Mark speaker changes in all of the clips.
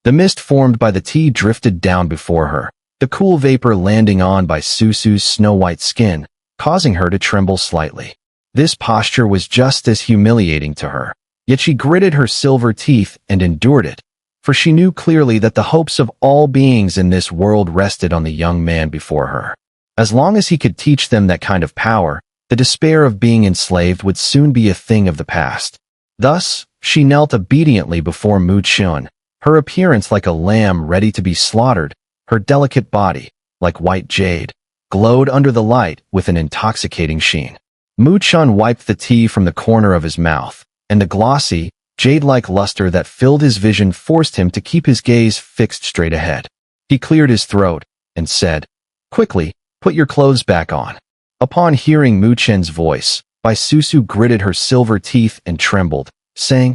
Speaker 1: The mist formed by the tea drifted down before her, the cool vapor landing on Bai Susu's snow-white skin, causing her to tremble slightly. This posture was just as humiliating to her, yet she gritted her silver teeth and endured it, for she knew clearly that the hopes of all beings in this world rested on the young man before her. As long as he could teach them that kind of power, the despair of being enslaved would soon be a thing of the past. Thus, she knelt obediently before Mu Chen, her appearance like a lamb ready to be slaughtered, her delicate body, like white jade, glowed under the light with an intoxicating sheen. Mu Chen wiped the tea from the corner of his mouth, and the glossy, jade-like luster that filled his vision forced him to keep his gaze fixed straight ahead. He cleared his throat and said, "Quickly, put your clothes back on." Upon hearing Mu Chen's voice, Bai Susu gritted her silver teeth and trembled, saying,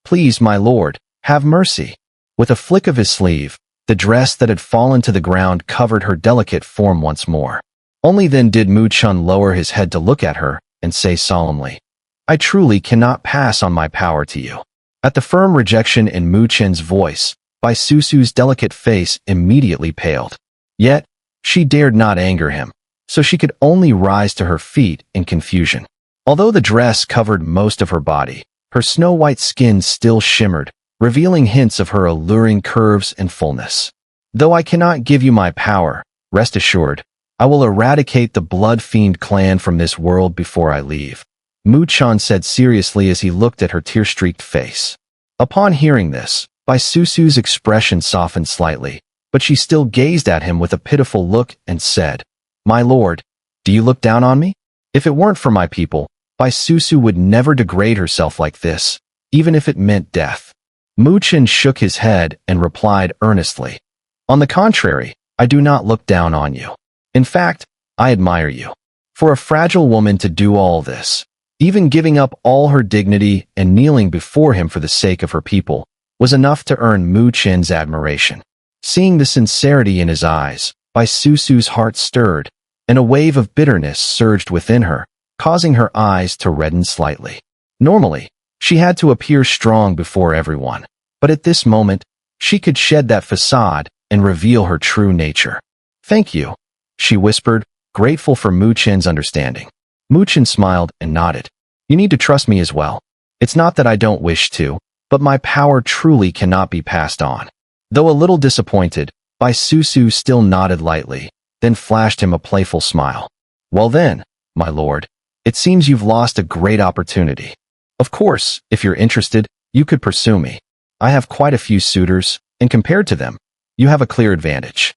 Speaker 1: "Please, my lord, have mercy." With a flick of his sleeve, the dress that had fallen to the ground covered her delicate form once more. Only then did Mu Chen lower his head to look at her and say solemnly, "I truly cannot pass on my power to you." At the firm rejection in Mu Chen's voice, Bai Susu's delicate face immediately paled. Yet, she dared not anger him, so she could only rise to her feet in confusion. Although the dress covered most of her body, her snow-white skin still shimmered, revealing hints of her alluring curves and fullness. "Though I cannot give you my power, rest assured, I will eradicate the Blood Fiend clan from this world before I leave," Mu Chen said seriously as he looked at her tear-streaked face. Upon hearing this, Bai Susu's expression softened slightly, but she still gazed at him with a pitiful look and said, "My lord, do you look down on me? If it weren't for my people, Bai Susu would never degrade herself like this, even if it meant death." Mu Chen shook his head and replied earnestly, "On the contrary, I do not look down on you. In fact, I admire you. For a fragile woman to do all this, even giving up all her dignity and kneeling before him for the sake of her people, was enough to earn Mu Chen's admiration." Seeing the sincerity in his eyes, Bai Susu's heart stirred, and a wave of bitterness surged within her, causing her eyes to redden slightly. Normally, she had to appear strong before everyone, but at this moment, she could shed that facade and reveal her true nature. "Thank you," she whispered, grateful for Mu Chen's understanding. Mu Chen smiled and nodded. "You need to trust me as well. It's not that I don't wish to, but my power truly cannot be passed on." Though a little disappointed, Bai Susu still nodded lightly, then flashed him a playful smile. "Well then, my lord, it seems you've lost a great opportunity. Of course, if you're interested, you could pursue me. I have quite a few suitors, and compared to them, you have a clear advantage."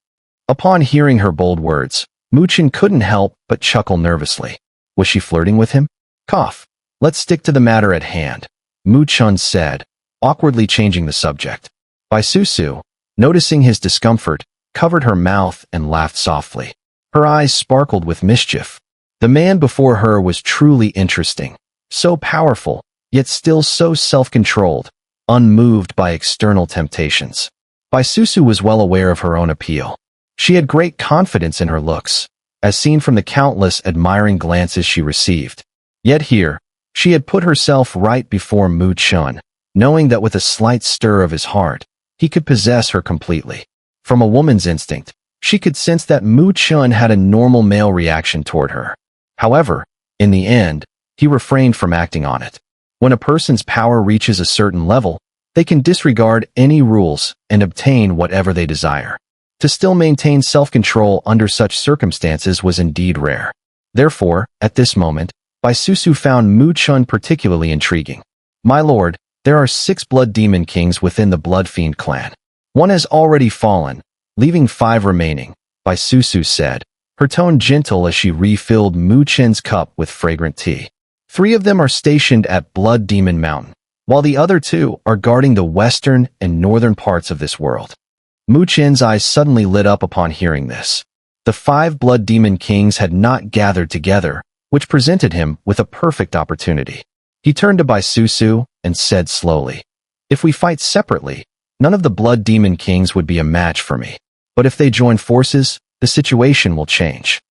Speaker 1: Upon hearing her bold words, Mu Chen couldn't help but chuckle nervously. Was she flirting with him? "Cough. Let's stick to the matter at hand," Mu Chen said, awkwardly changing the subject. Bai Susu, noticing his discomfort, covered her mouth and laughed softly. Her eyes sparkled with mischief. The man before her was truly interesting, so powerful, yet still so self-controlled, unmoved by external temptations. Bai Susu was well aware of her own appeal. She had great confidence in her looks, as seen from the countless admiring glances she received. Yet here, she had put herself right before Mu Chen, knowing that with a slight stir of his heart, he could possess her completely. From a woman's instinct, she could sense that Mu Chen had a normal male reaction toward her. However, in the end, he refrained from acting on it. When a person's power reaches a certain level, they can disregard any rules and obtain whatever they desire. To still maintain self-control under such circumstances was indeed rare. Therefore, at this moment, Bai Susu found Mu Chen particularly intriguing. "My lord, there are 6 blood demon kings within the Blood Fiend clan. One has already fallen, leaving 5 remaining," Bai Susu said, her tone gentle as she refilled Mu Chen's cup with fragrant tea. 3 of them are stationed at Blood Demon Mountain, while the other 2 are guarding the western and northern parts of this world. Mu Chen's eyes suddenly lit up upon hearing this. The 5 Blood Demon Kings had not gathered together, which presented him with a perfect opportunity. He turned to Bai Susu and said slowly, "If we fight separately, none of the Blood Demon Kings would be a match for me. But if they join forces, the situation will change.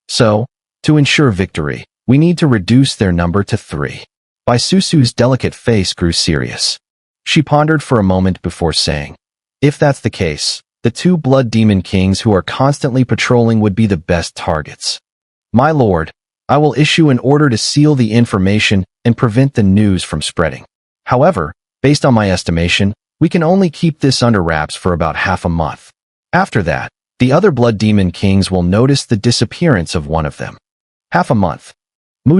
Speaker 1: So, to ensure victory, we need to reduce their number to 3. Bai Susu's delicate face grew serious. She pondered for a moment before saying, If that's the case, the two blood demon kings who are constantly patrolling would be the best targets. My lord, I will issue an order to seal the information and prevent the news from spreading. However, based on my estimation, we can only keep this under wraps for about half a month. After that, the other blood demon kings will notice the disappearance of one of them. Half a month.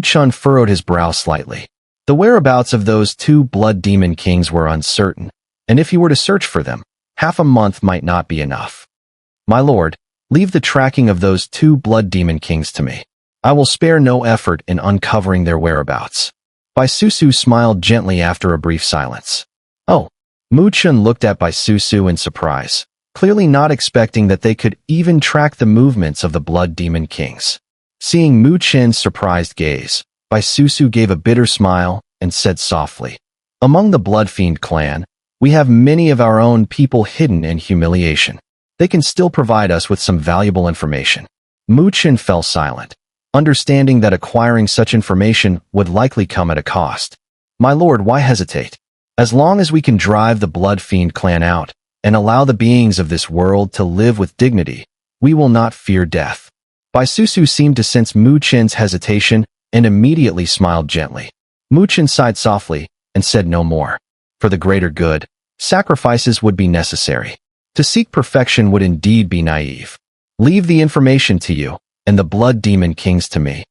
Speaker 1: Chen furrowed his brow slightly. The whereabouts of those two blood demon kings were uncertain, and if he were to search for them, half a month might not be enough. My lord, leave the tracking of those two blood demon kings to me. I will spare no effort in uncovering their whereabouts. Baisusu smiled gently after a brief silence. Oh. Chen looked at Baisusu in surprise, clearly not expecting that they could even track the movements of the blood demon kings. Seeing Chen's surprised gaze, Baisusu gave a bitter smile and said softly, "Among the Blood Fiend clan, we have many of our own people hidden in humiliation. They can still provide us with some valuable information." Chen fell silent, understanding that acquiring such information would likely come at a cost. My lord, why hesitate? As long as we can drive the Blood Fiend clan out and allow the beings of this world to live with dignity, we will not fear death. Baisusu seemed to sense Chen's hesitation and immediately smiled gently. Chen sighed softly and said no more. For the greater good, sacrifices would be necessary. To seek perfection would indeed be naive. Leave the information to you, and the blood demon kings to me,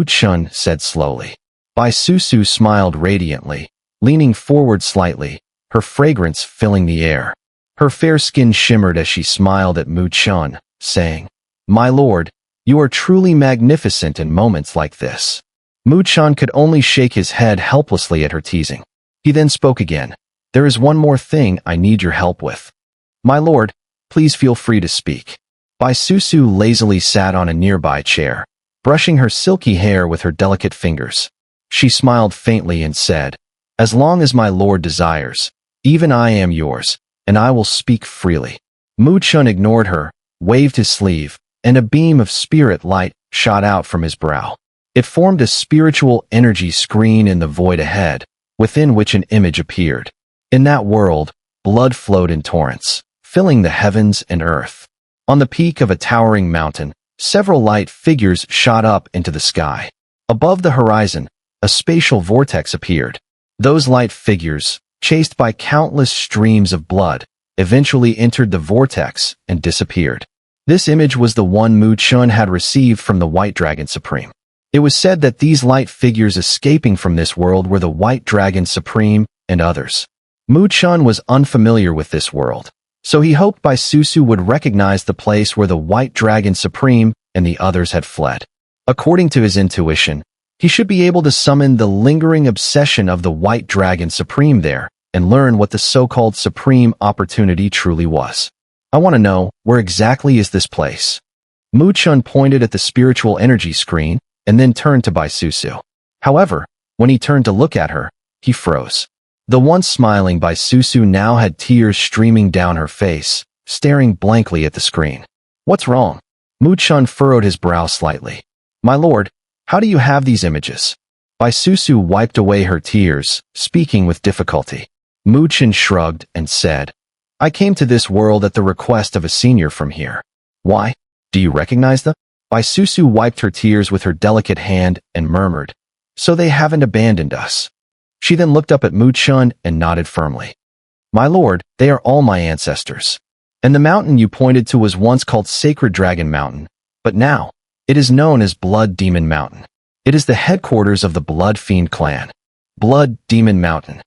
Speaker 1: Chen said slowly. Baisusu smiled radiantly, leaning forward slightly, her fragrance filling the air. Her fair skin shimmered as she smiled at Chen, saying, "My lord, you are truly magnificent in moments like this." Chen could only shake his head helplessly at her teasing. He then spoke again. "There is one more thing I need your help with." "My lord, please feel free to speak." Baisusu lazily sat on a nearby chair, brushing her silky hair with her delicate fingers. She smiled faintly and said, "As long as my lord desires, even I am yours, and I will speak freely." Chen ignored her, waved his sleeve, and a beam of spirit light shot out from his brow. It formed a spiritual energy screen in the void ahead, within which an image appeared. In that world, blood flowed in torrents, filling the heavens and earth. On the peak of a towering mountain, several light figures shot up into the sky. Above the horizon, a spatial vortex appeared. Those light figures, chased by countless streams of blood, eventually entered the vortex and disappeared. This image was the one Chen had received from the White Dragon Supreme. It was said that these light figures escaping from this world were the White Dragon Supreme and others. Chen was unfamiliar with this world, so he hoped Baisusu would recognize the place where the White Dragon Supreme and the others had fled. According to his intuition, he should be able to summon the lingering obsession of the White Dragon Supreme there and learn what the so-called Supreme Opportunity truly was. "I want to know, where exactly is this place?" Chen pointed at the spiritual energy screen and then turned to Baisusu. However, when he turned to look at her, he froze. The once smiling Baisusu now had tears streaming down her face, staring blankly at the screen. "What's wrong?" Chen furrowed his brow slightly. "My lord, how do you have these images?" Baisusu wiped away her tears, speaking with difficulty. Chen shrugged and said, "I came to this world at the request of a senior from here." "Why? Do you recognize them?" Baisusu wiped her tears with her delicate hand and murmured, "So they haven't abandoned us." She then looked up at Chen and nodded firmly. "My lord, they are all my ancestors. And the mountain you pointed to was once called Sacred Dragon Mountain, but now, it is known as Blood Demon Mountain. It is the headquarters of the Blood Fiend clan. Blood Demon Mountain."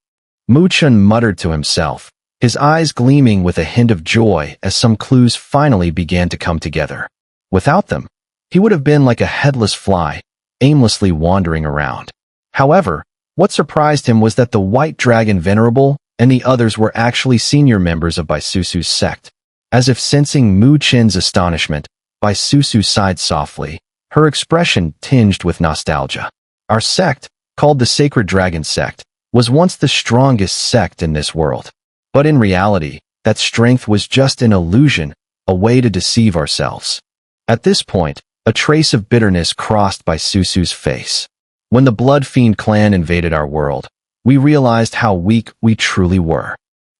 Speaker 1: Chen muttered to himself, his eyes gleaming with a hint of joy as some clues finally began to come together. Without them, he would have been like a headless fly, aimlessly wandering around. However, what surprised him was that the White Dragon Venerable and the others were actually senior members of Baisusu's sect. As if sensing Chen's astonishment, Baisusu sighed softly, her expression tinged with nostalgia. "Our sect, called the Sacred Dragon Sect, was once the strongest sect in this world. But in reality, that strength was just an illusion, a way to deceive ourselves." At this point, a trace of bitterness crossed Baisusu's face. "When the Blood Fiend clan invaded our world, we realized how weak we truly were.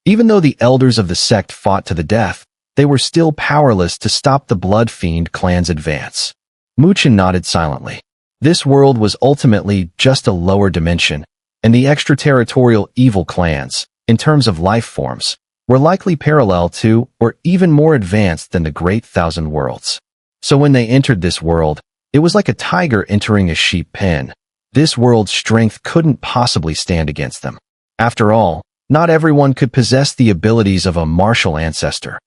Speaker 1: Even though the elders of the sect fought to the death, they were still powerless to stop the Blood Fiend clan's advance. Chen nodded silently. This world was ultimately just a lower dimension, and the extraterritorial evil clans, in terms of life forms, were likely parallel to or even more advanced than the Great Thousand Worlds. So when they entered this world, it was like a tiger entering a sheep pen. This world's strength couldn't possibly stand against them. After all, not everyone could possess the abilities of a martial ancestor.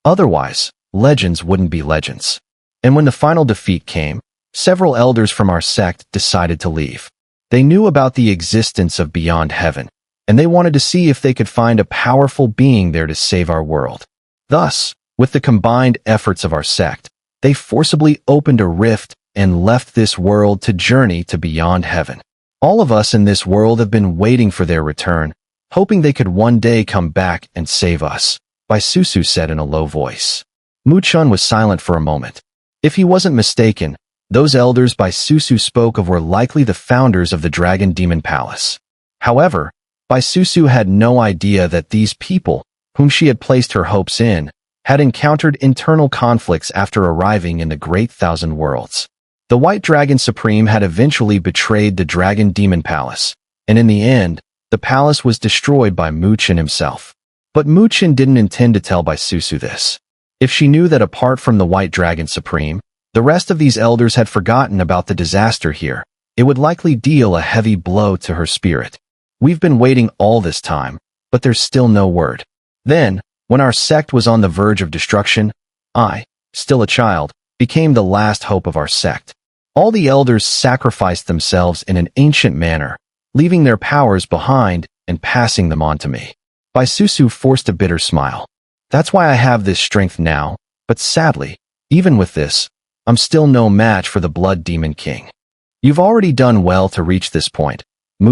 Speaker 1: Otherwise, legends wouldn't be legends. And when the final defeat came, several elders from our sect decided to leave. They knew about the existence of Beyond Heaven, and they wanted to see if they could find a powerful being there to save our world. Thus, with the combined efforts of our sect, they forcibly opened a rift and left this world to journey to Beyond Heaven. All of us in this world have been waiting for their return, hoping they could one day come back and save us, Susu said in a low voice. Chen was silent for a moment. If he wasn't mistaken, those elders Susu spoke of were likely the founders of the Dragon Demon Palace. However, Susu had no idea that these people, whom she had placed her hopes in, had encountered internal conflicts after arriving in the Great Thousand Worlds. The White Dragon Supreme had eventually betrayed the Dragon Demon Palace, and in the end, the palace was destroyed by Chen himself. But Chen didn't intend to tell Susu this. If she knew that apart from the White Dragon Supreme, the rest of these elders had forgotten about the disaster here, it would likely deal a heavy blow to her spirit. We've been waiting all this time, but there's still no word. Then, when our sect was on the verge of destruction, I, still a child, became the last hope of our sect. All the elders sacrificed themselves in an ancient manner, leaving their powers behind and passing them on to me. Susu forced a bitter smile. That's why I have this strength now, but sadly, even with this, I'm still no match for the Blood Demon King. You've already done well to reach this point,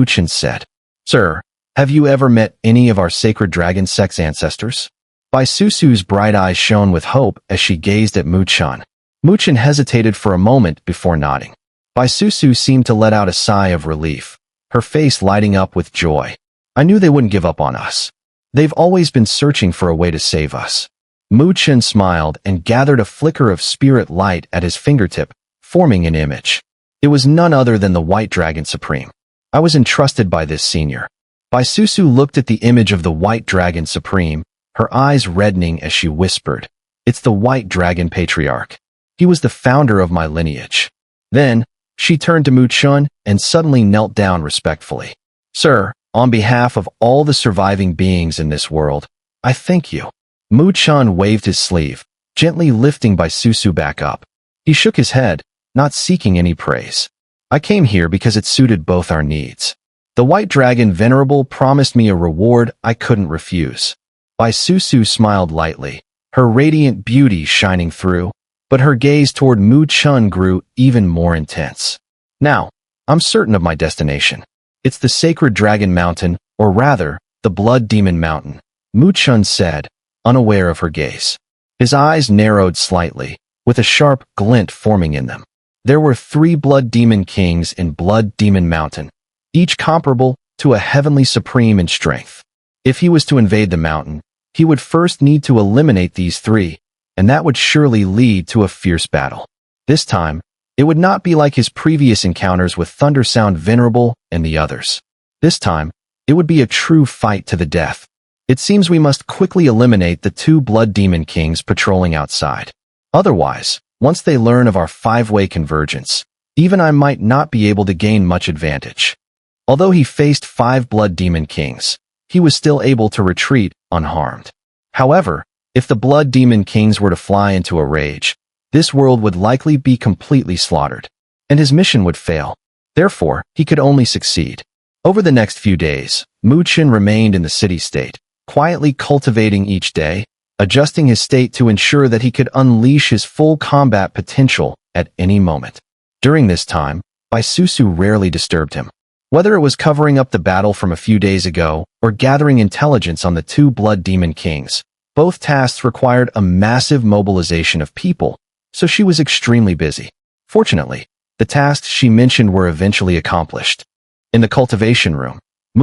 Speaker 1: Chen said. Sir, have you ever met any of our sacred dragon sect's ancestors? Susu's bright eyes shone with hope as she gazed at Chen. Chen hesitated for a moment before nodding. Susu seemed to let out a sigh of relief, her face lighting up with joy. I knew they wouldn't give up on us. They've always been searching for a way to save us. Chen smiled and gathered a flicker of spirit light at his fingertip, forming an image. It was none other than the White Dragon Supreme. I was entrusted by this senior. Susu looked at the image of the White Dragon Supreme, her eyes reddening as she whispered, "It's the White Dragon Patriarch. He was the founder of my lineage." Then, she turned to Chen and suddenly knelt down respectfully. Sir, on behalf of all the surviving beings in this world, I thank you. Chen waved his sleeve, gently lifting Susu back up. He shook his head, not seeking any praise. I came here because it suited both our needs. The White Dragon Venerable promised me a reward I couldn't refuse. Susu smiled lightly, her radiant beauty shining through, but her gaze toward Chen grew even more intense. Now, I'm certain of my destination. It's the Sacred Dragon Mountain, or rather, the Blood Demon Mountain, Chen said, unaware of her gaze. His eyes narrowed slightly, with a sharp glint forming in them. There were 3 Blood Demon Kings in Blood Demon Mountain, each comparable to a heavenly supreme in strength. If he was to invade the mountain, he would first need to eliminate these 3, and that would surely lead to a fierce battle. This time, it would not be like his previous encounters with Thundersound Venerable and the others. This time, it would be a true fight to the death. It seems we must quickly eliminate the 2 Blood Demon Kings patrolling outside. Otherwise, once they learn of our 5-way convergence, even I might not be able to gain much advantage. Although he faced 5 Blood Demon Kings, he was still able to retreat unharmed. However, if the Blood Demon Kings were to fly into a rage, this world would likely be completely slaughtered, and his mission would fail. Therefore, he could only succeed. Over the next few days, Chen remained in the city-state, quietly cultivating each day, adjusting his state to ensure that he could unleash his full combat potential at any moment. During this time, Susu rarely disturbed him. Whether it was covering up the battle from a few days ago or gathering intelligence on the 2 Blood Demon Kings, both tasks required a massive mobilization of people, so she was extremely busy. Fortunately, the tasks she mentioned were eventually accomplished. In the cultivation room,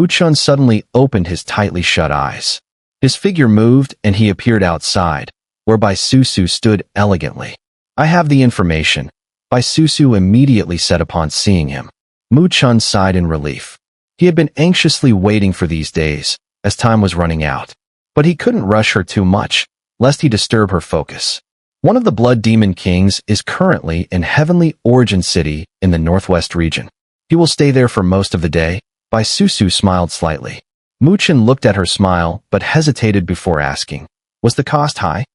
Speaker 1: Chen suddenly opened his tightly shut eyes. His figure moved and he appeared outside, where Bai Susu stood elegantly. "I have the information," Bai Susu immediately said upon seeing him. Mu Chun sighed in relief. He had been anxiously waiting for these days, as time was running out. But he couldn't rush her too much, lest he disturb her focus. One of the Blood Demon Kings is currently in Heavenly Origin City in the Northwest region. He will stay there for most of the day. Bai Susu smiled slightly. Mu Chun looked at her smile but hesitated before asking, "Was the cost high?"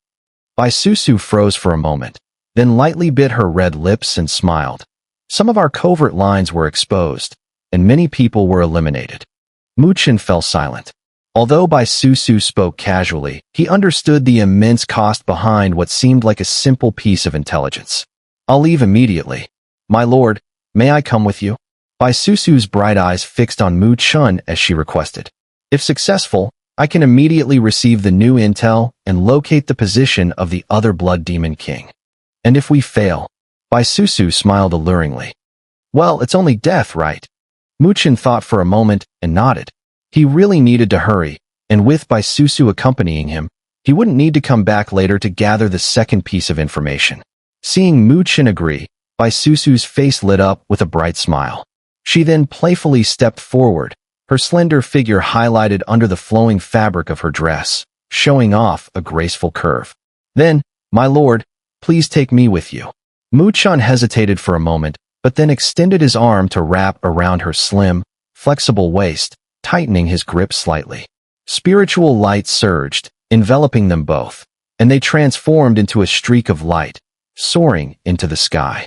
Speaker 1: Bai Susu froze for a moment, then lightly bit her red lips and smiled. "Some of our covert lines were exposed, and many people were eliminated." Mu Chun fell silent. Although Bai Susu spoke casually, he understood the immense cost behind what seemed like a simple piece of intelligence. "I'll leave immediately. My lord, may I come with you?" Bai Susu's bright eyes fixed on Mu Chun as she requested. "If successful, I can immediately receive the new intel and locate the position of the other Blood Demon King. And if we fail?" Bai Susu smiled alluringly. "Well, it's only death, right?" Mu Chun thought for a moment and nodded. He really needed to hurry, and with Bai Susu accompanying him, he wouldn't need to come back later to gather the second piece of information. Seeing Mu Chun agree, Bai Susu's face lit up with a bright smile. She then playfully stepped forward, her slender figure highlighted under the flowing fabric of her dress, showing off a graceful curve. "Then, my lord, please take me with you." Mu Chun hesitated for a moment, but then extended his arm to wrap around her slim, flexible waist, tightening his grip slightly. Spiritual light surged, enveloping them both, and they transformed into a streak of light, soaring into the sky.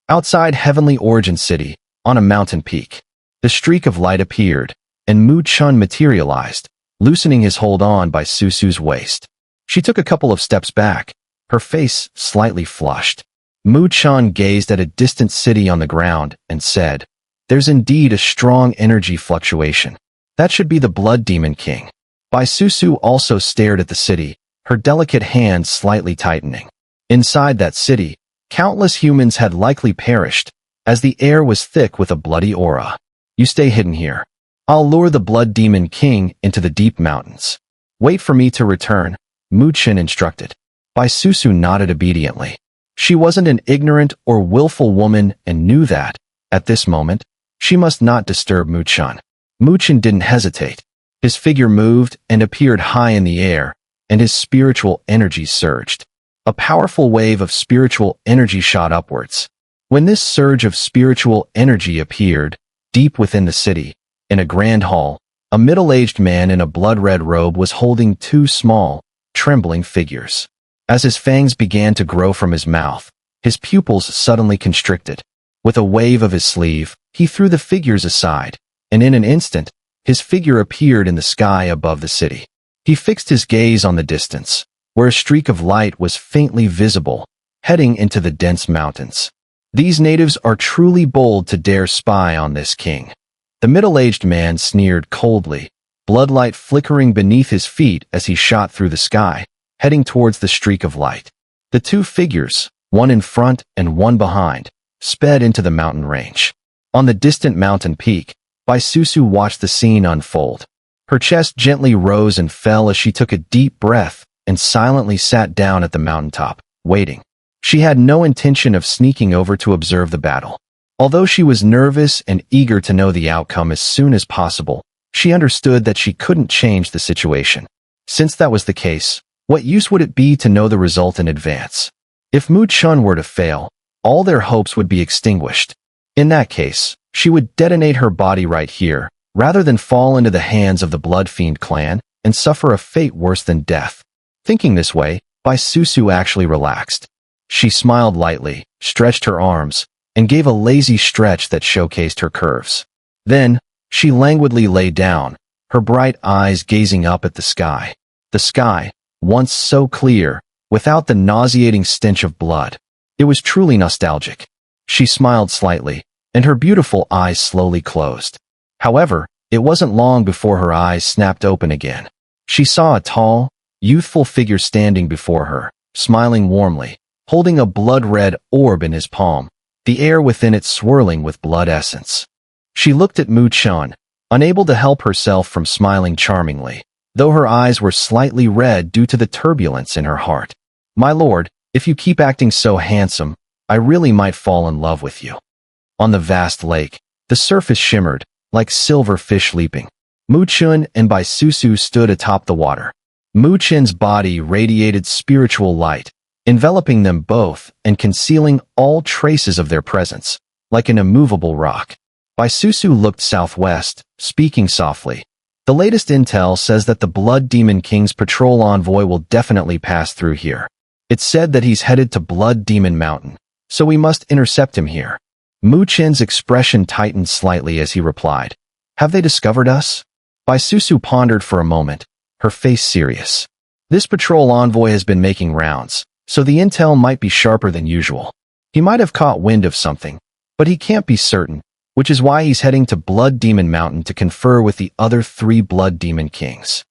Speaker 1: Outside Heavenly Origin City, on a mountain peak, the streak of light appeared, and Mu Chun materialized, loosening his hold on Bai Susu's waist. She took a couple of steps back, her face slightly flushed. Mu Chun gazed at a distant city on the ground and said, "There's indeed a strong energy fluctuation. That should be the Blood Demon King." Bai Susu also stared at the city, her delicate hand slightly tightening. Inside that city, countless humans had likely perished, as the air was thick with a bloody aura. "You stay hidden here. I'll lure the Blood Demon King into the deep mountains. Wait for me to return," Mu Chun instructed. Bai Susu nodded obediently. She wasn't an ignorant or willful woman and knew that, at this moment, she must not disturb Mu Chun. Mu Chun didn't hesitate. His figure moved and appeared high in the air, and his spiritual energy surged. A powerful wave of spiritual energy shot upwards. When this surge of spiritual energy appeared, deep within the city, in a grand hall, a middle-aged man in a blood-red robe was holding two small, trembling figures. As his fangs began to grow from his mouth, his pupils suddenly constricted. With a wave of his sleeve, he threw the figures aside, and in an instant, his figure appeared in the sky above the city. He fixed his gaze on the distance, where a streak of light was faintly visible, heading into the dense mountains. "These natives are truly bold to dare spy on this king." The middle-aged man sneered coldly, bloodlight flickering beneath his feet as he shot through the sky, heading towards the streak of light. The two figures, one in front and one behind, sped into the mountain range. On the distant mountain peak, Bai Susu watched the scene unfold. Her chest gently rose and fell as she took a deep breath and silently sat down at the mountaintop, waiting. She had no intention of sneaking over to observe the battle. Although she was nervous and eager to know the outcome as soon as possible, she understood that she couldn't change the situation. Since that was the case, what use would it be to know the result in advance? If Mu Chun were to fail, all their hopes would be extinguished. In that case, she would detonate her body right here, rather than fall into the hands of the Blood Fiend clan and suffer a fate worse than death. Thinking this way, Bai Susu actually relaxed. She smiled lightly, stretched her arms, and gave a lazy stretch that showcased her curves. Then, she languidly lay down, her bright eyes gazing up at the sky. The sky, once so clear, without the nauseating stench of blood. It was truly nostalgic. She smiled slightly, and her beautiful eyes slowly closed. However, it wasn't long before her eyes snapped open again. She saw a tall, youthful figure standing before her, smiling warmly, holding a blood-red orb in his palm, the air within it swirling with blood essence. She looked at Mu Chun, unable to help herself from smiling charmingly. though her eyes were slightly red due to the turbulence in her heart. "My lord, if you keep acting so handsome, I really might fall in love with you." On the vast lake, the surface shimmered, like silver fish leaping. Mu Chen and Bai Susu stood atop the water. Mu Chen's body radiated spiritual light, enveloping them both and concealing all traces of their presence, like an immovable rock. Bai Susu looked southwest, speaking softly. "The latest intel says that the Blood Demon King's patrol envoy will definitely pass through here. It's said that he's headed to Blood Demon Mountain, so we must intercept him here." Mu Chen's expression tightened slightly as he replied, "Have they discovered us?" Bai Susu pondered for a moment, her face serious. "This patrol envoy has been making rounds, so the intel might be sharper than usual. He might have caught wind of something, but he can't be certain, which is why he's heading to Blood Demon Mountain to confer with the other 3 Blood Demon Kings.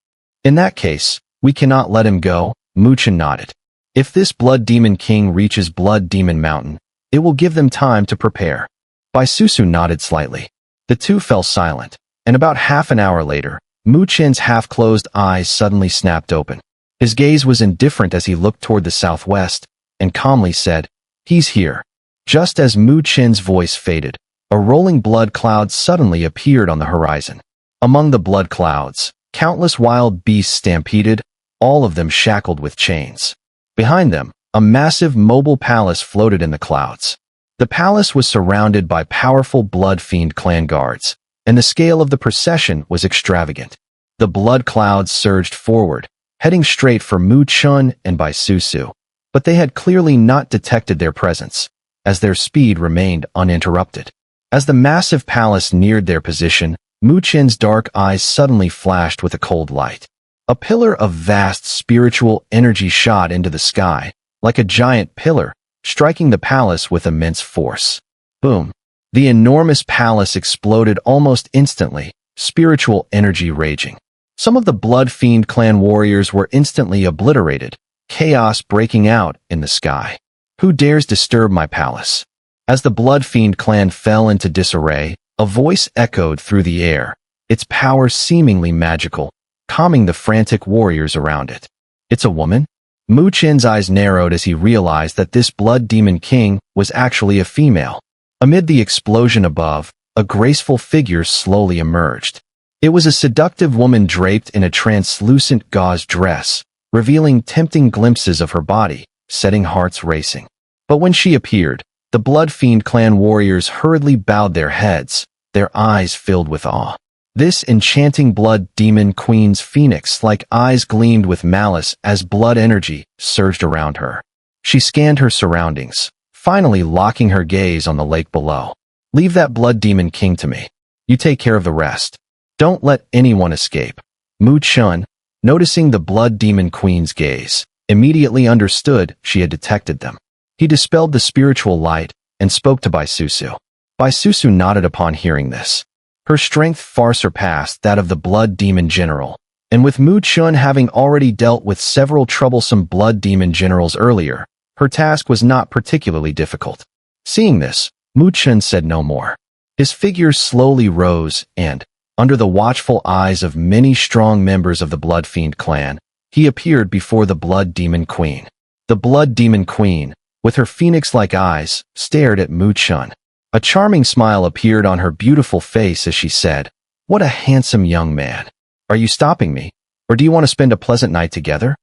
Speaker 1: In that case, we cannot let him go." Mu Chen nodded. "If this Blood Demon King reaches Blood Demon Mountain, it will give them time to prepare." Bai Susu nodded slightly. The two fell silent, and about half an hour later, Mu Chen's half-closed eyes suddenly snapped open. His gaze was indifferent as he looked toward the southwest, and calmly said, "He's here." Just as Mu Chen's voice faded, a rolling blood cloud suddenly appeared on the horizon. Among the blood clouds, countless wild beasts stampeded, all of them shackled with chains. Behind them, a massive mobile palace floated in the clouds. The palace was surrounded by powerful Blood Fiend clan guards, and the scale of the procession was extravagant. The blood clouds surged forward, heading straight for Mu Chen and Bai Susu, but they had clearly not detected their presence, as their speed remained uninterrupted. As the massive palace neared their position, Mu Chen's dark eyes suddenly flashed with a cold light. A pillar of vast spiritual energy shot into the sky, like a giant pillar, striking the palace with immense force. Boom! The enormous palace exploded almost instantly, spiritual energy raging. Some of the Blood Fiend clan warriors were instantly obliterated, chaos breaking out in the sky. "Who dares disturb my palace?" As the Blood Fiend clan fell into disarray, a voice echoed through the air, its power seemingly magical, calming the frantic warriors around it. "It's a woman?" Mu Chen's eyes narrowed as he realized that this Blood Demon King was actually a female. Amid the explosion above, a graceful figure slowly emerged. It was a seductive woman draped in a translucent gauze dress, revealing tempting glimpses of her body, setting hearts racing. But when she appeared, the Blood Fiend clan warriors hurriedly bowed their heads, their eyes filled with awe. This enchanting Blood Demon Queen's phoenix-like eyes gleamed with malice as blood energy surged around her. She scanned her surroundings, finally locking her gaze on the lake below. "Leave that Blood Demon King to me. You take care of the rest. Don't let anyone escape." Mu Chen, noticing the Blood Demon Queen's gaze, immediately understood she had detected them. He dispelled the spiritual light and spoke to Bai Susu. Bai Susu nodded upon hearing this. Her strength far surpassed that of the Blood Demon General, and with Mu Chen having already dealt with several troublesome Blood Demon Generals earlier, her task was not particularly difficult. Seeing this, Mu Chen said no more. His figure slowly rose and, under the watchful eyes of many strong members of the Blood Fiend clan, he appeared before the Blood Demon Queen. The Blood Demon Queen, with her phoenix-like eyes, stared at Mu Chen. A charming smile appeared on her beautiful face as she said, "What a handsome young man. Are you stopping me, or do you want to spend a pleasant night together?"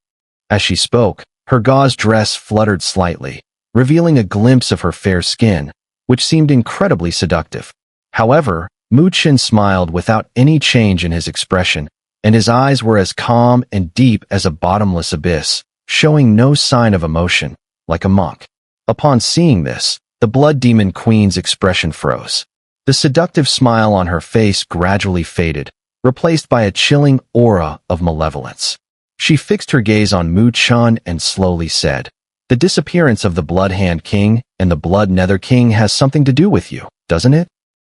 Speaker 1: As she spoke, her gauze dress fluttered slightly, revealing a glimpse of her fair skin, which seemed incredibly seductive. However, Mu Chen smiled without any change in his expression, and his eyes were as calm and deep as a bottomless abyss, showing no sign of emotion, like a monk. Upon seeing this, the Blood Demon Queen's expression froze. The seductive smile on her face gradually faded, replaced by a chilling aura of malevolence. She fixed her gaze on Mu Chen and slowly said, "The disappearance of the Blood Hand King and the Blood Nether King has something to do with you, doesn't it?"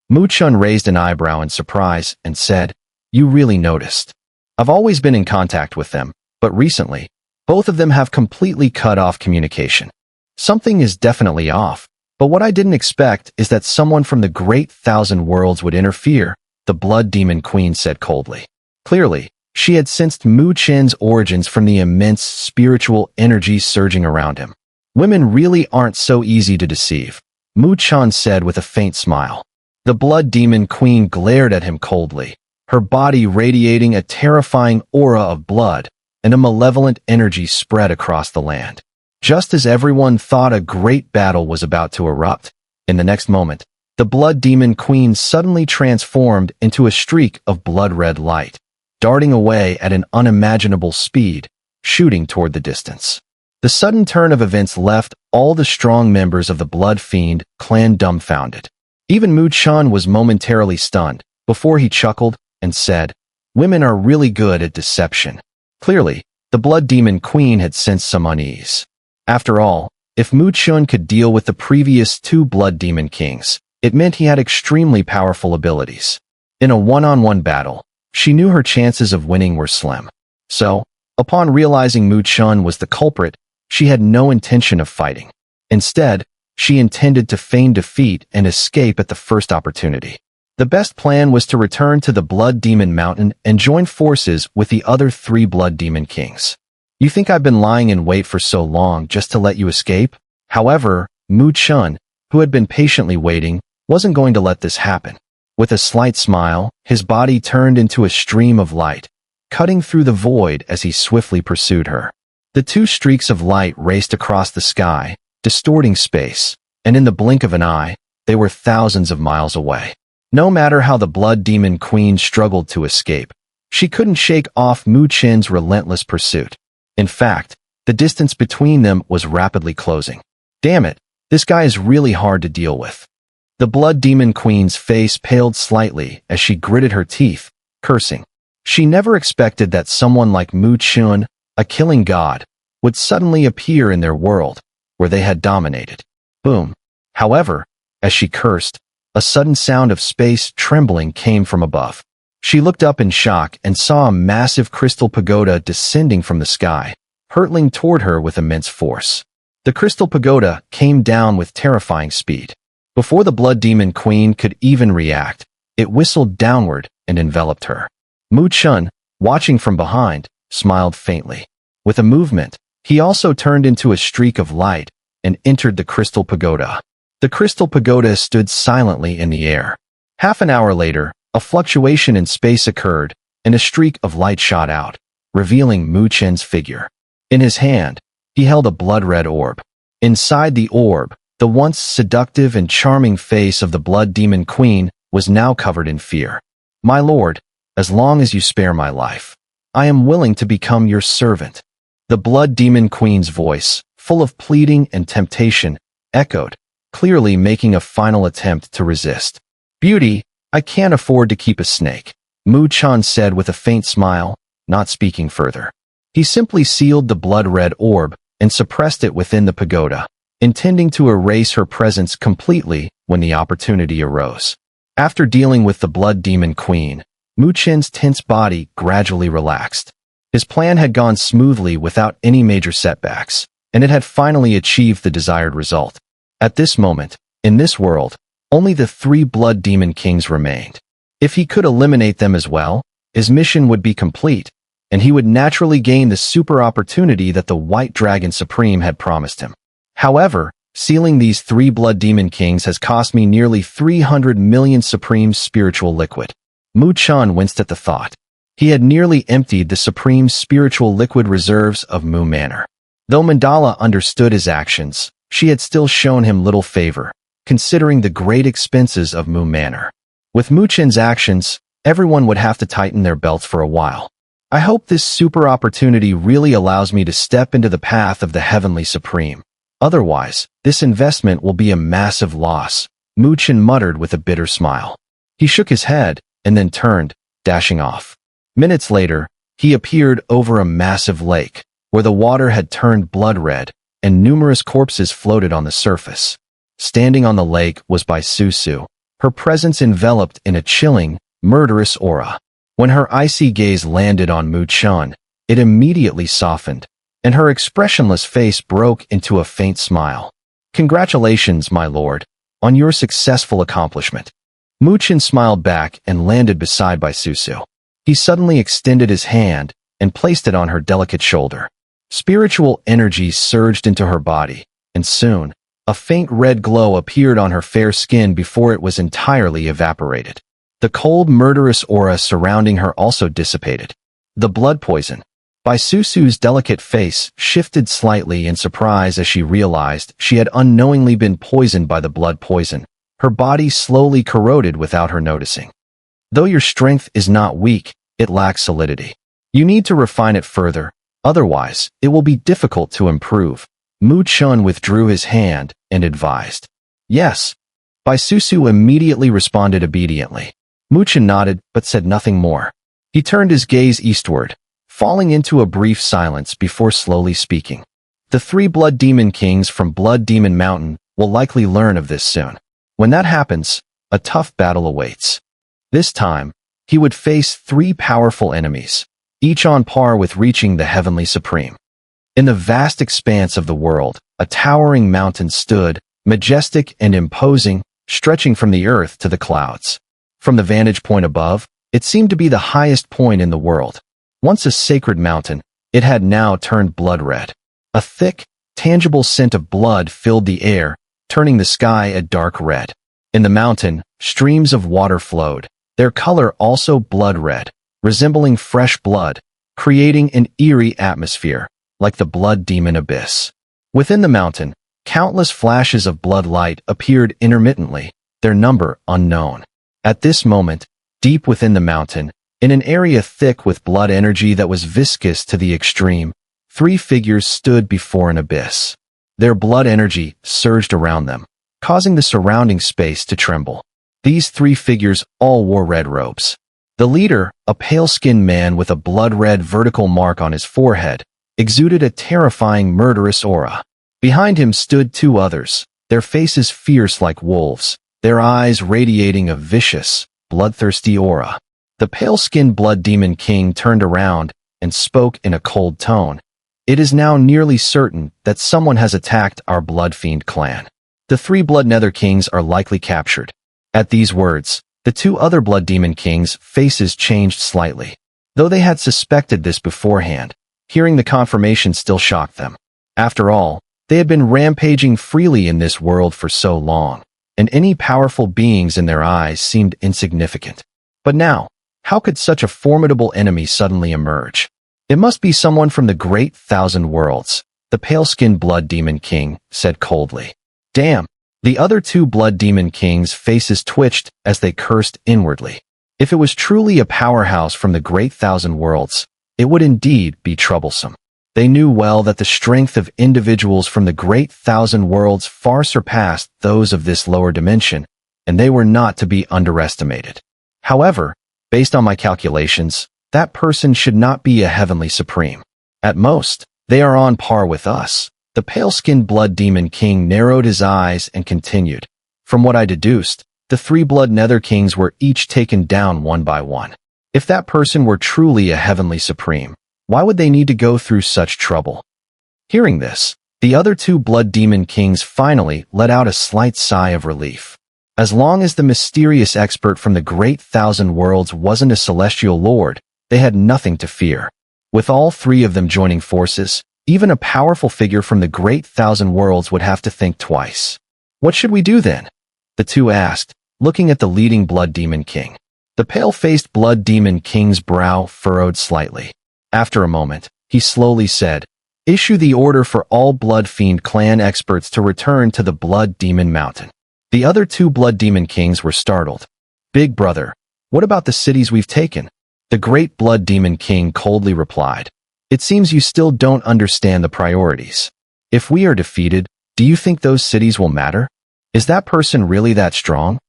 Speaker 1: Mu Chen raised an eyebrow in surprise and said, "You really noticed. I've always been in contact with them, but recently, both of them have completely cut off communication. Something is definitely off, but what I didn't expect is that someone from the Great Thousand Worlds would interfere," the Blood Demon Queen said coldly. Clearly, She had sensed Mu Chen's origins from the immense spiritual energy surging around him. Women really aren't so easy to deceive, Mu Chen said with a faint smile. The blood demon queen glared at him coldly, her body radiating a terrifying aura of blood, and a malevolent energy spread across the land. Just as everyone thought a great battle was about to erupt, in the next moment, the blood demon queen suddenly transformed into a streak of blood-red light, darting away at an unimaginable speed, shooting toward the distance. The sudden turn of events left all the strong members of the Blood Fiend clan dumbfounded. Even Mu Chen was momentarily stunned, before he chuckled and said, "Women are really good at deception." Clearly, the Blood Demon Queen had sensed some unease. After all, if Mu Chen could deal with the previous two Blood Demon Kings, it meant he had extremely powerful abilities. In a one-on-one battle, she knew her chances of winning were slim. So, upon realizing Mu Chen was the culprit, she had no intention of fighting. Instead, she intended to feign defeat and escape at the first opportunity. The best plan was to return to the Blood Demon Mountain and join forces with the other three Blood Demon Kings. You think I've been lying in wait for so long just to let you escape? However, Mu Chen, who had been patiently waiting, wasn't going to let this happen. With a slight smile, his body turned into a stream of light, cutting through the void as he swiftly pursued her. The two streaks of light raced across the sky, distorting space, and in the blink of an eye, they were thousands of miles away. No matter how the Blood Demon Queen struggled to escape, she couldn't shake off Mu Chen's relentless pursuit. In fact, the distance between them was rapidly closing. Damn it, this guy is really hard to deal with. The Blood Demon Queen's face paled slightly as she gritted her teeth, cursing. She never expected that someone like Mu Chen, a killing god, would suddenly appear in their world, where they had dominated. Boom. However, as she cursed, a sudden sound of space trembling came from above. She looked up in shock and saw a massive crystal pagoda descending from the sky, hurtling toward her with immense force. The crystal pagoda came down with terrifying speed. Before the Blood Demon Queen could even react, it whistled downward and enveloped her. Mu Chen, watching from behind, smiled faintly. With a movement, he also turned into a streak of light and entered the crystal pagoda. The crystal pagoda stood silently in the air. Half an hour later, a fluctuation in space occurred, and a streak of light shot out, revealing Mu Chen's figure. In his hand, he held a blood-red orb. Inside the orb, the once seductive and charming face of the Blood Demon Queen was now covered in fear. "My lord, as long as you spare my life, I am willing to become your servant." The Blood Demon Queen's voice, full of pleading and temptation, echoed, clearly making a final attempt to resist. "Beauty, I can't afford to keep a snake," Mu Chen said with a faint smile, not speaking further. He simply sealed the blood-red orb and suppressed it within the pagoda, intending to erase her presence completely when the opportunity arose. After dealing with the Blood Demon Queen, Mu Chen's tense body gradually relaxed. His plan had gone smoothly without any major setbacks, and it had finally achieved the desired result. At this moment, in this world, only the three Blood Demon Kings remained. If he could eliminate them as well, his mission would be complete, and he would naturally gain the super opportunity that the White Dragon Supreme had promised him. However, sealing these three Blood Demon Kings has cost me nearly 300 million Supreme Spiritual Liquid. Mu Chen winced at the thought. He had nearly emptied the Supreme Spiritual Liquid reserves of Mu Manor. Though Mandala understood his actions, she had still shown him little favor, considering the great expenses of Mu Manor. With Mu Chen's actions, everyone would have to tighten their belts for a while. I hope this super opportunity really allows me to step into the path of the Heavenly Supreme. Otherwise, this investment will be a massive loss, Mu Chen muttered with a bitter smile. He shook his head, and then turned, dashing off. Minutes later, he appeared over a massive lake, where the water had turned blood red, and numerous corpses floated on the surface. Standing on the lake was Bai Susu, her presence enveloped in a chilling, murderous aura. When her icy gaze landed on Mu Chen, it immediately softened, and her expressionless face broke into a faint smile. "Congratulations, my lord, on your successful accomplishment." Mu Chen smiled back and landed beside Bai Susu. He suddenly extended his hand and placed it on her delicate shoulder. Spiritual energy surged into her body, and soon, a faint red glow appeared on her fair skin before it was entirely evaporated. The cold, murderous aura surrounding her also dissipated. The blood poison. Bai Susu's delicate face shifted slightly in surprise as she realized she had unknowingly been poisoned by the blood poison. Her body slowly corroded without her noticing. Though your strength is not weak, it lacks solidity. You need to refine it further, otherwise, it will be difficult to improve. Mu Chun withdrew his hand and advised. Yes. Bai Susu immediately responded obediently. Mu Chun nodded but said nothing more. He turned his gaze eastward, falling into a brief silence before slowly speaking. The 3 Blood Demon Kings from Blood Demon Mountain will likely learn of this soon. When that happens, a tough battle awaits. This time, he would face 3 powerful enemies, each on par with reaching the Heavenly Supreme. In the vast expanse of the world, a towering mountain stood, majestic and imposing, stretching from the earth to the clouds. From the vantage point above, it seemed to be the highest point in the world. Once a sacred mountain, it had now turned blood red. A thick, tangible scent of blood filled the air, turning the sky a dark red. In the mountain, streams of water flowed, their color also blood red, resembling fresh blood, creating an eerie atmosphere, like the blood demon abyss. Within the mountain, countless flashes of blood light appeared intermittently, their number unknown. At this moment, deep within the mountain, in an area thick with blood energy that was viscous to the extreme, 3 figures stood before an abyss. Their blood energy surged around them, causing the surrounding space to tremble. These 3 figures all wore red robes. The leader, a pale-skinned man with a blood-red vertical mark on his forehead, exuded a terrifying murderous aura. Behind him stood 2 others, their faces fierce like wolves, their eyes radiating a vicious, bloodthirsty aura. The pale-skinned Blood Demon King turned around and spoke in a cold tone. It is now nearly certain that someone has attacked our Blood Fiend clan. The 3 Blood Nether Kings are likely captured. At these words, the 2 other Blood Demon Kings' faces changed slightly. Though they had suspected this beforehand, hearing the confirmation still shocked them. After all, they had been rampaging freely in this world for so long, and any powerful beings in their eyes seemed insignificant. But now, how could such a formidable enemy suddenly emerge? It must be someone from the Great Thousand Worlds, the pale-skinned Blood Demon King said coldly. Damn! The other 2 Blood Demon Kings' faces twitched as they cursed inwardly. If it was truly a powerhouse from the Great Thousand Worlds, it would indeed be troublesome. They knew well that the strength of individuals from the Great Thousand Worlds far surpassed those of this lower dimension, and they were not to be underestimated. However, based on my calculations, that person should not be a Heavenly Supreme. At most, they are on par with us. The pale-skinned Blood Demon King narrowed his eyes and continued. From what I deduced, the 3 Blood Nether Kings were each taken down one by one. If that person were truly a Heavenly Supreme, why would they need to go through such trouble? Hearing this, the other 2 Blood Demon Kings finally let out a slight sigh of relief. As long as the mysterious expert from the Great Thousand Worlds wasn't a celestial lord, they had nothing to fear. With all 3 of them joining forces, even a powerful figure from the Great Thousand Worlds would have to think twice. What should we do then? The 2 asked, looking at the leading Blood Demon King. The pale-faced Blood Demon King's brow furrowed slightly. After a moment, he slowly said, Issue the order for all Blood Fiend clan experts to return to the Blood Demon Mountain. The other 2 Blood Demon Kings were startled. Big brother, what about the cities we've taken? The great Blood Demon King coldly replied. It seems you still don't understand the priorities. If we are defeated, do you think those cities will matter? Is that person really that strong?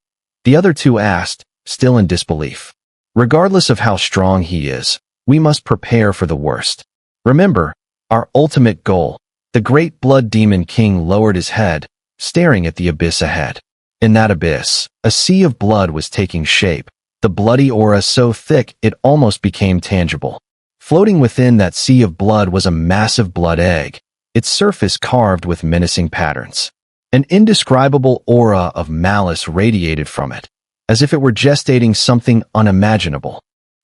Speaker 1: The other 2 asked, still in disbelief. Regardless of how strong he is, we must prepare for the worst. Remember, our ultimate goal. The great Blood Demon King lowered his head, staring at the abyss ahead. In that abyss, a sea of blood was taking shape, the bloody aura so thick it almost became tangible. Floating within that sea of blood was a massive blood egg, its surface carved with menacing patterns. An indescribable aura of malice radiated from it, as if it were gestating something unimaginable.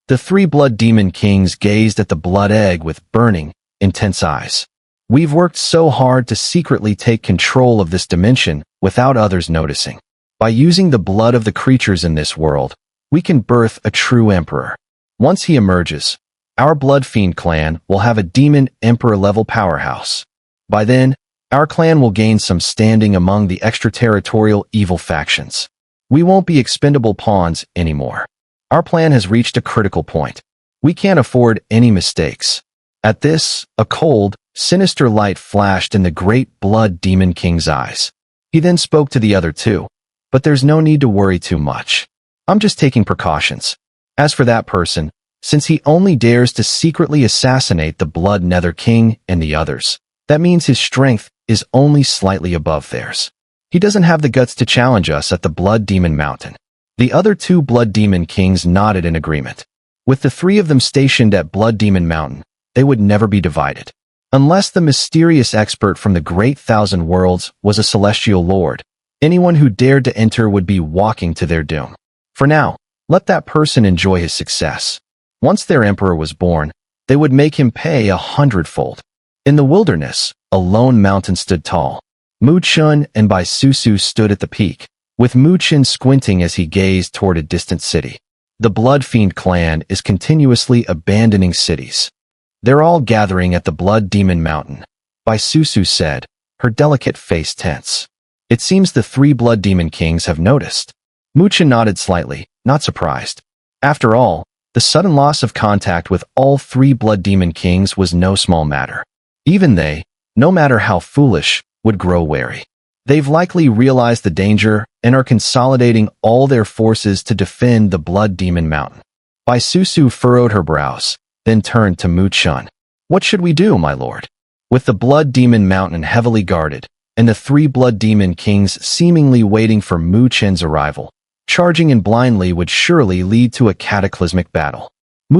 Speaker 1: The three blood demon kings gazed at the blood egg with burning, intense eyes. We've worked so hard to secretly take control of this dimension without others noticing. By using the blood of the creatures in this world, we can birth a true emperor. Once he emerges, our Blood Fiend clan will have a demon emperor-level powerhouse. By then, our clan will gain some standing among the extraterritorial evil factions. We won't be expendable pawns anymore. Our plan has reached a critical point. We can't afford any mistakes. At this, a cold, sinister light flashed in the great Blood Demon King's eyes. He then spoke to the other two. But there's no need to worry too much. I'm just taking precautions. As for that person, since he only dares to secretly assassinate the Blood Nether King and the others, that means his strength is only slightly above theirs. He doesn't have the guts to challenge us at the Blood Demon Mountain. The other two Blood Demon Kings nodded in agreement. With the three of them stationed at Blood Demon Mountain, they would never be divided. Unless the mysterious expert from the Great Thousand Worlds was a celestial lord, anyone who dared to enter would be walking to their doom. For now, let that person enjoy his success. Once their emperor was born, they would make him pay 100-fold. In the wilderness, a lone mountain stood tall. Chen and Bai Susu stood at the peak, with Chen squinting as he gazed toward a distant city. The Blood Fiend clan is continuously abandoning cities. They're all gathering at the Blood Demon Mountain, Bai Susu said, her delicate face tense. It seems the three Blood Demon Kings have noticed. Chen nodded slightly, not surprised. After all, the sudden loss of contact with all three Blood Demon Kings was no small matter. Even they, no matter how foolish, would grow wary. They've likely realized the danger and are consolidating all their forces to defend the Blood Demon Mountain. Bai Susu furrowed her brows, then turned to Chen. What should we do, my lord? With the Blood Demon Mountain heavily guarded, and the three Blood Demon Kings seemingly waiting for Chen's arrival, charging in blindly would surely lead to a cataclysmic battle.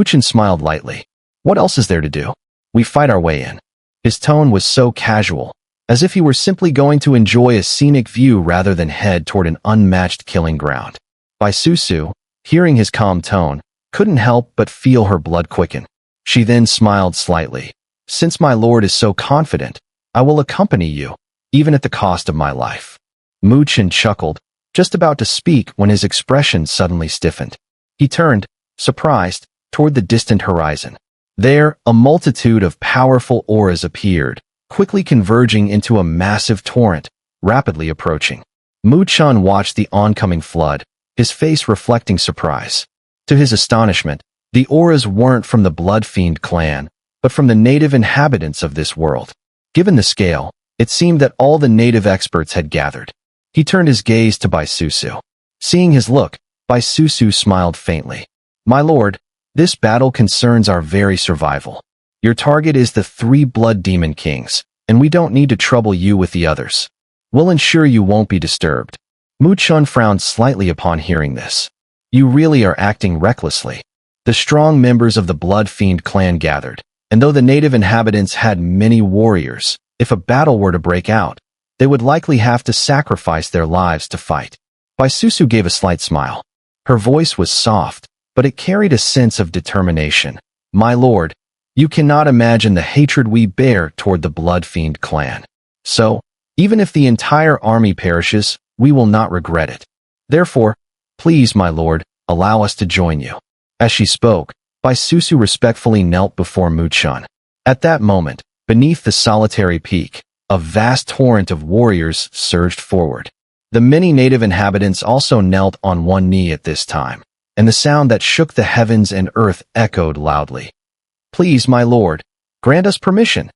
Speaker 1: Chen smiled lightly. What else is there to do? We fight our way in. His tone was so casual, as if he were simply going to enjoy a scenic view rather than head toward an unmatched killing ground. Bai Susu, hearing his calm tone, couldn't help but feel her blood quicken. She then smiled slightly. Since my lord is so confident, I will accompany you, even at the cost of my life. Chen chuckled, just about to speak when his expression suddenly stiffened. He turned, surprised, toward the distant horizon. There, a multitude of powerful auras appeared, quickly converging into a massive torrent, rapidly approaching. Chen watched the oncoming flood, his face reflecting surprise. To his astonishment, the auras weren't from the Blood Fiend clan, but from the native inhabitants of this world. Given the scale, it seemed that all the native experts had gathered. He turned his gaze to Bai Susu. Seeing his look, Bai Susu smiled faintly. My lord, this battle concerns our very survival. Your target is the three Blood Demon Kings, and we don't need to trouble you with the others. We'll ensure you won't be disturbed. Chen frowned slightly upon hearing this. You really are acting recklessly. The strong members of the Blood Fiend clan gathered, and though the native inhabitants had many warriors, if a battle were to break out, they would likely have to sacrifice their lives to fight. Bai Susu gave a slight smile. Her voice was soft, but it carried a sense of determination. My lord, you cannot imagine the hatred we bear toward the Blood Fiend clan. So, even if the entire army perishes, we will not regret it. Therefore, please, my lord, allow us to join you. As she spoke, Bai Susu respectfully knelt before Chen. At that moment, beneath the solitary peak, a vast torrent of warriors surged forward. The many native inhabitants also knelt on one knee at this time, and the sound that shook the heavens and earth echoed loudly. Please, my lord, grant us permission.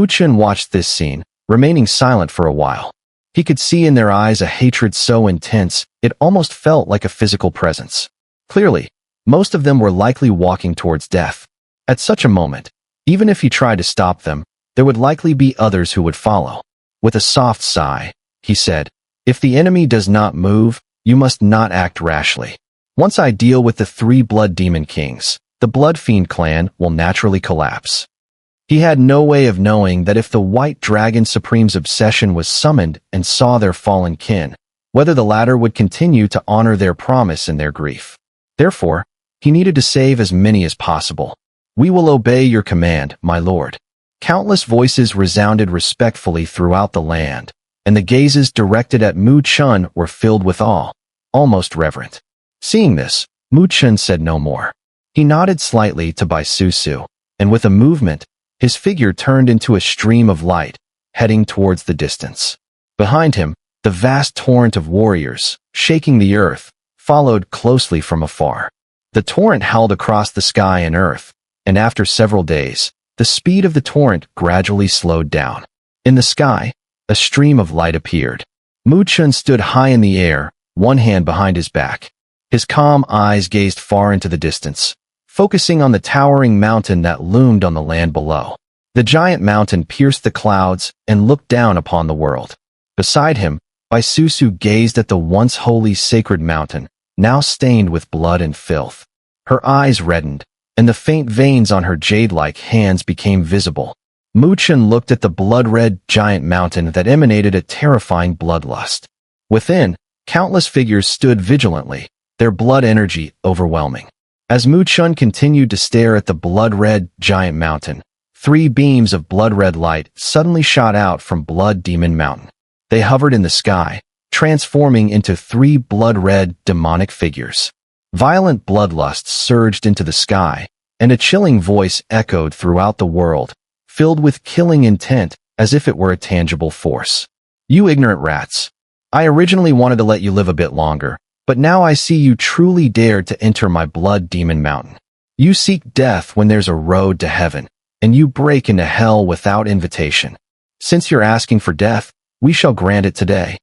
Speaker 1: Chen watched this scene, remaining silent for a while. He could see in their eyes a hatred so intense, it almost felt like a physical presence. Clearly, most of them were likely walking towards death. At such a moment, even if he tried to stop them, there would likely be others who would follow. With a soft sigh, he said, if the enemy does not move, you must not act rashly. Once I deal with the three Blood Demon Kings, the Blood Fiend clan will naturally collapse. He had no way of knowing that if the White Dragon Supreme's obsession was summoned and saw their fallen kin, whether the latter would continue to honor their promise in their grief. Therefore, He needed to save as many as possible. "We will obey your command, my lord." Countless voices resounded respectfully throughout the land, and the gazes directed at Mu Chun were filled with awe, almost reverent. Seeing this, Mu Chun said no more. He nodded slightly to Bai Susu, and with a movement, his figure turned into a stream of light, heading towards the distance. Behind him, the vast torrent of warriors, shaking the earth, followed closely from afar. The torrent howled across the sky and earth, and after several days, the speed of the torrent gradually slowed down. In the sky, a stream of light appeared. Mu Chun stood high in the air, one hand behind his back. His calm eyes gazed far into the distance, focusing on the towering mountain that loomed on the land below. The giant mountain pierced the clouds and looked down upon the world. Beside him, Bai Susu gazed at the once holy sacred mountain, now stained with blood and filth. Her eyes reddened, and the faint veins on her jade-like hands became visible. Mu Chun looked at the blood-red giant mountain that emanated a terrifying bloodlust. Within, countless figures stood vigilantly, their blood energy overwhelming. As Mu Chun continued to stare at the blood-red giant mountain, 3 beams of blood-red light suddenly shot out from Blood Demon Mountain. They hovered in the sky, transforming into 3 blood-red demonic figures. Violent bloodlust surged into the sky, and a chilling voice echoed throughout the world, filled with killing intent as if it were a tangible force. "You ignorant rats. I originally wanted to let you live a bit longer, but now I see you truly dared to enter my Blood Demon Mountain. You seek death when there's a road to heaven, and you break into hell without invitation. Since you're asking for death, we shall grant it today."